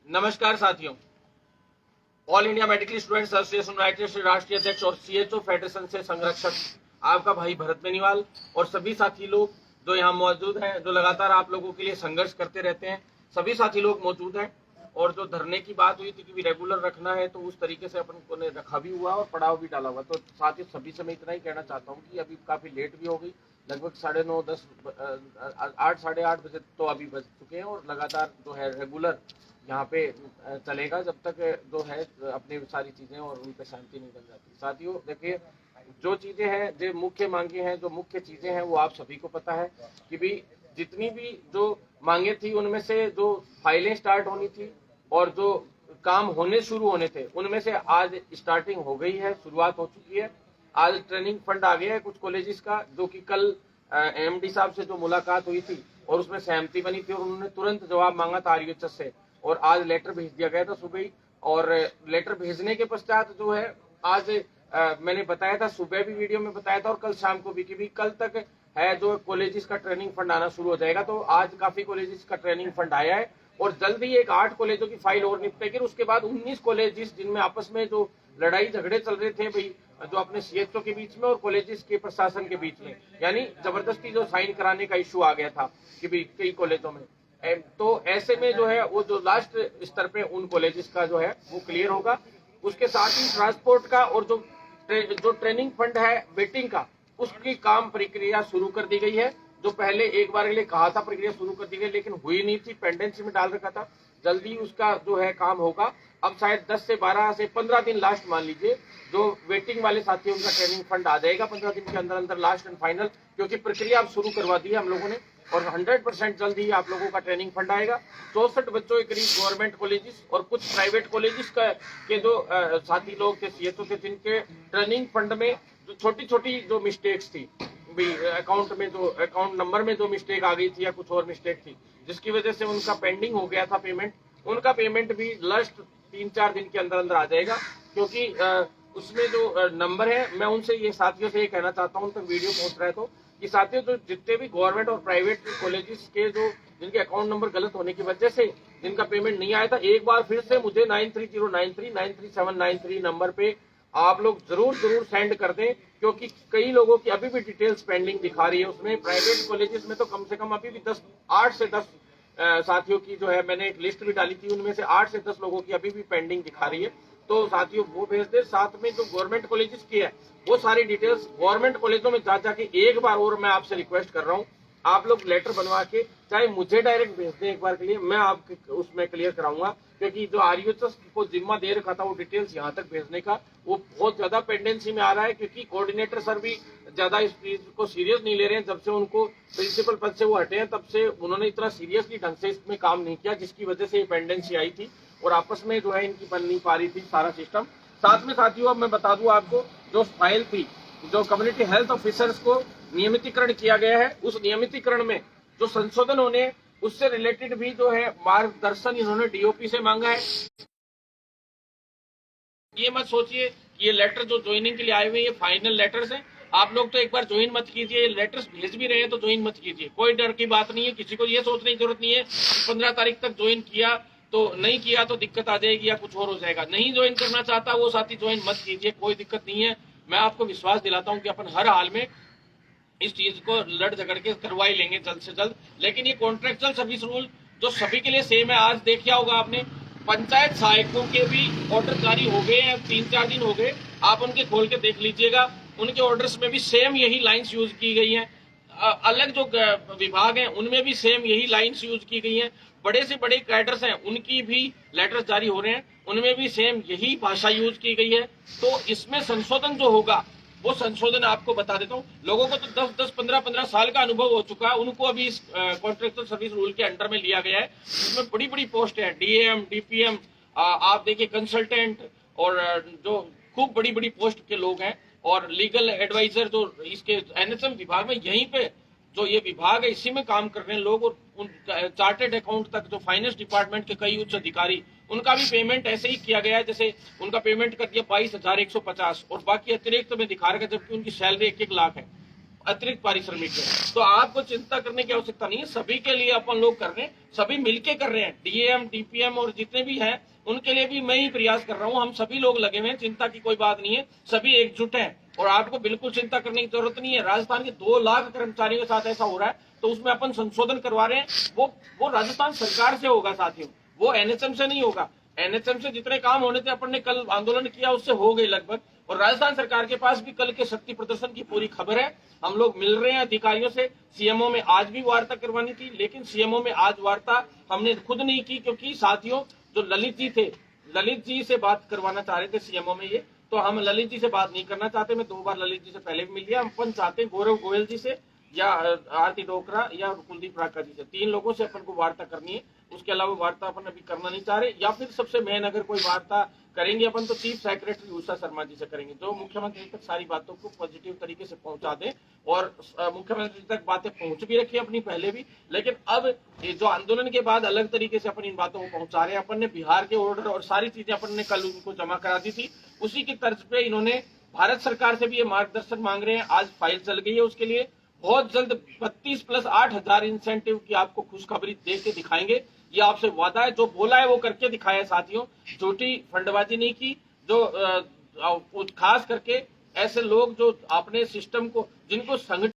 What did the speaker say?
नमस्कार साथियों, all India medical students association United से राष्ट्रीय अध्यक्ष और सीएचओ फेडरेशन से संरक्षक आपका भाई भरत बेनीवाल और सभी साथी लोग जो यहाँ मौजूद हैं, जो लगातार आप लोगों के लिए संघर्ष करते रहते हैं, सभी साथी लोग मौजूद हैं। और जो धरने की बात हुई थी कि रेगुलर रखना है, तो उस तरीके से अपन को ने रखा भी हुआ और पड़ाव भी डाला हुआ। तो साथ ही सभी से मैं इतना ही कहना चाहता हूँ कि अभी काफी लेट भी हो गई, लगभग 9:30 10 8 साढ़े 8 बजे तो अभी बज चुके हैं और लगातार जो है रेगुलर यहाँ पे चलेगा जब तक जो है अपनी सारी चीजें और उन पे शांति नहीं बन जाती। साथियों देखिए, जो चीजें हैं, जो मुख्य मांगे हैं, जो मुख्य चीजें हैं, वो आप सभी को पता है कि भी जितनी भी जो मांगे थी उनमें से जो फाइलें स्टार्ट होनी थी और जो काम होने शुरू होने थे उनमें से आज स्टार्टिंग हो गई है, शुरुआत हो चुकी है। आज ट्रेनिंग फंड आ गया है कुछ कॉलेजेस का, जो कि कल एमडी साहब से जो मुलाकात हुई थी और उसमें सहमति बनी थी और उन्होंने तुरंत जवाब मांगा था आरयूएचएस से और आज लेटर भेज दिया गया था सुबह ही। और लेटर भेजने के पश्चात जो है आज मैंने बताया था, सुबह भी वीडियो में बताया था और कल शाम को भी कि भी कल तक है जो कॉलेजेस का ट्रेनिंग फंड आना शुरू हो जाएगा। तो आज काफी कॉलेजेस का ट्रेनिंग फंड आया है और जल्द ही एक 8 कॉलेजों की फाइल और निपटेगी। उसके बाद 19 कॉलेजेस जिनमें आपस में जो लड़ाई झगड़े चल रहे थे भाई, जो अपने सीएचओ के बीच में और कॉलेजेस के प्रशासन के बीच में, यानी जबरदस्ती जो साइन कराने का इश्यू आ गया था कि भाई कई कॉलेजों में, तो ऐसे में जो है वो जो लास्ट स्तर पे उन कॉलेजेस का जो है वो क्लियर होगा। उसके साथ ही ट्रांसपोर्ट का और जो ट्रेनिंग फंड है वेटिंग का, उसकी काम प्रक्रिया शुरू कर दी गई है। जो पहले एक बार के लिए कहा था प्रक्रिया शुरू कर दी गई, लेकिन हुई नहीं थी, पेंडेंसी में डाल रखा था। जल्दी उसका जो है काम होगा। अब शायद 10 से 12 से 15 दिन लास्ट मान लीजिए, जो वेटिंग वाले साथी उनका ट्रेनिंग फंड आ जाएगा 15 दिन के अंदर अंदर, लास्ट एंड फाइनल, क्योंकि प्रक्रिया अब शुरू करवा दी है हम लोगों ने और 100% जल्द ही आप लोगों का ट्रेनिंग फंड आएगा। 64 बच्चों के करीब गवर्नमेंट कॉलेजेस और कुछ प्राइवेट कॉलेजेस के जो साथी लोग थे, सीएचओ थे, जिनके ट्रेनिंग फंड में जो छोटी छोटी जो मिस्टेक्स थी, अकाउंट में जो अकाउंट नंबर में जो मिस्टेक आ गई थी या कुछ और मिस्टेक थी, जिसकी वजह से उनका पेंडिंग हो गया था पेमेंट, उनका पेमेंट भी लास्ट 3-4 दिन के अंदर अंदर आ जाएगा। क्योंकि उसमें जो नंबर है, मैं उनसे ये साथियों से ये कहना चाहता हूँ, तक वीडियो पहुंच रहा है तो, कि साथियों जो जितने भी गवर्नमेंट और प्राइवेट कॉलेजेस के जो जिनके अकाउंट नंबर गलत होने की वजह से जिनका पेमेंट नहीं आया था, एक बार फिर से मुझे 9309393793 नंबर पे आप लोग जरूर सेंड कर दें, क्योंकि कई लोगों की अभी भी डिटेल्स पेंडिंग दिखा रही है। उसमें प्राइवेट कॉलेजेस में तो कम से कम अभी भी 8 से 10 साथियों की जो है, मैंने एक लिस्ट भी डाली थी, उनमें से 8 से 10 लोगों की अभी भी पेंडिंग दिखा रही है। तो साथियों वो भेज दे। साथ में जो गवर्नमेंट कॉलेजेस की है वो सारी डिटेल्स गवर्नमेंट कॉलेजों में जा जाके एक बार और मैं आपसे रिक्वेस्ट कर रहा हूँ, आप लोग लेटर बनवा के चाहे मुझे डायरेक्ट भेज दें एक बार के लिए, मैं आपके उसमें क्लियर कराऊंगा। क्योंकि जो आरयूएचएस को जिम्मा दे रखा था वो डिटेल्स यहाँ तक भेजने का, वो बहुत ज्यादा पेंडेंसी में आ रहा है। क्योंकि कोऑर्डिनेटर सर भी ज्यादा इस चीज को सीरियस नहीं ले रहे हैं। जब से उनको प्रिंसिपल पद से वो हटे हैं, तब से उन्होंने इतना सीरियसली ढंग से इसमें काम नहीं किया, जिसकी वजह से ये पेंडेंसी आई थी और आपस में जो है इनकी बन नहीं पा रही थी सारा सिस्टम। साथ में साथियों अब मैं बता दूं आपको, जो फाइल थी, जो कम्युनिटी हेल्थ ऑफिसर्स को नियमितीकरण किया गया है, उस नियमितीकरण में जो संशोधन होने, उससे रिलेटेड भी जो है मार्गदर्शन इन्होंने डीओपी से मांगा है। ये मत सोचिए कि ये लेटर जो ज्वाइनिंग के लिए आए हुए ये फाइनल लेटर्स हैं। आप लोग तो एक बार ज्वाइन मत कीजिए, ये लेटर्स भेज भी रहे हैं तो ज्वाइन मत कीजिए, कोई डर की बात नहीं है। किसी को ये सोचने की जरूरत नहीं है 15 तारीख तक ज्वाइन किया तो नहीं किया तो दिक्कत आ जाएगी या कुछ और हो जाएगा। नहीं ज्वाइन करना चाहता वो साथी ज्वाइन मत कीजिए, कोई दिक्कत नहीं है। मैं आपको विश्वास दिलाता हूँ कि अपन हर हाल में इस चीज को लड़ झगड़ के करवा ही लेंगे जल्द से जल्द। लेकिन ये कॉन्ट्रेक्चुअल सर्विस रूल जो सभी के लिए सेम है, आज देखा होगा आपने, पंचायत सहायकों के भी ऑर्डर जारी हो गए हैं, 3-4 दिन हो गए, आप उनके खोल के देख लीजिएगा, उनके ऑर्डर्स में भी सेम यही लाइंस यूज की गई हैं। अलग जो विभाग हैं उनमें भी सेम यही लाइंस यूज की गई हैं। बड़े से बड़े कैडर्स हैं उनकी भी लेटर्स जारी हो रहे हैं, उनमें भी सेम यही भाषा यूज की गई है। तो इसमें संशोधन जो होगा वो संशोधन आपको बता देता हूँ, लोगों को तो 10-10, 15-15 साल का अनुभव हो चुका है, उनको अभी इस कॉन्ट्रेक्चुअल सर्विस रूल के अंडर में लिया गया है। इसमें बड़ी बड़ी पोस्ट है, डीएम, डीपीएम, आप देखिए कंसल्टेंट, और जो खूब बड़ी बड़ी पोस्ट के लोग हैं, और लीगल एडवाइजर जो इसके एनएचएम विभाग में, यहीं पे जो ये विभाग है इसी में काम कर रहे हैं लोग, और उन चार्टेड अकाउंट तक जो फाइनेंस डिपार्टमेंट के कई उच्च अधिकारी, उनका भी पेमेंट ऐसे ही किया गया है जैसे उनका पेमेंट कर दिया 22,150 और बाकी अतिरिक्त में दिखा रखा, जबकि उनकी सैलरी 1-1 लाख है। अतिरिक्त पारिश्रमिक है। तो आपको चिंता करने की आवश्यकता नहीं है, सभी के लिए अपन लोग कर रहे हैं, सभी मिलके कर रहे हैं, डीएम डीपीएम और जितने भी हैं उनके लिए भी मैं ही प्रयास कर रहा हूं। हम सभी लोग लगे हुए हैं, चिंता की कोई बात नहीं है, सभी एकजुट हैं और आपको बिल्कुल चिंता करने की जरूरत नहीं है। राजस्थान के 2 लाख कर्मचारियों के साथ ऐसा हो रहा है, तो उसमें अपन संशोधन करवा रहे हैं, वो राजस्थान सरकार से होगा साथियों, वो एनएचएम से नहीं होगा। एनएचएम से जितने काम होने थे अपन ने कल आंदोलन किया उससे हो गई लगभग, और राजस्थान सरकार के पास भी कल के शक्ति प्रदर्शन की पूरी खबर है। हम लोग मिल रहे हैं अधिकारियों से, सीएमओ में आज भी वार्ता करवानी थी, लेकिन सीएमओ में आज वार्ता हमने खुद नहीं की, क्योंकि साथियों जो ललित जी थे, ललित जी से बात करवाना चाह रहे थे सीएमओ में ये, तो हम ललित जी से बात नहीं करना चाहते। मैं 2 बार ललित जी से पहले भी मिल लिया। हम अपन चाहते हैं गौरव गोयल जी से या आरती डोकरा या कुलदीप राका जी से, 3 लोगों से अपन को वार्ता करनी है। उसके अलावा वार्ता अपन अभी करना नहीं चाह रहे, या फिर सबसे मेन अगर कोई वार्ता करेंगे अपन तो चीफ सेक्रेटरी उषा शर्मा जी से करेंगे, जो मुख्यमंत्री तक सारी बातों को पॉजिटिव तरीके से पहुंचा दें। और मुख्यमंत्री तक बातें पहुंच भी रखी अपनी पहले भी, लेकिन अब ये जो आंदोलन के बाद अलग तरीके से अपन इन बातों को पहुंचा रहे हैं। अपन ने बिहार के ऑर्डर और सारी चीजें अपन ने कल उनको जमा करा दी थी, उसी की तर्ज पे इन्होंने भारत सरकार से भी ये मार्गदर्शन मांग रहे हैं। आज फाइल चल गई है उसके लिए, बहुत जल्द 32 + 8,000 इंसेंटिव की आपको खुशखबरी दे के दिखाएंगे। ये आपसे वादा है, जो बोला है वो करके दिखाया है साथियों, झूठी फंडबाजी नहीं की। जो खास करके ऐसे लोग जो अपने सिस्टम को, जिनको संगठन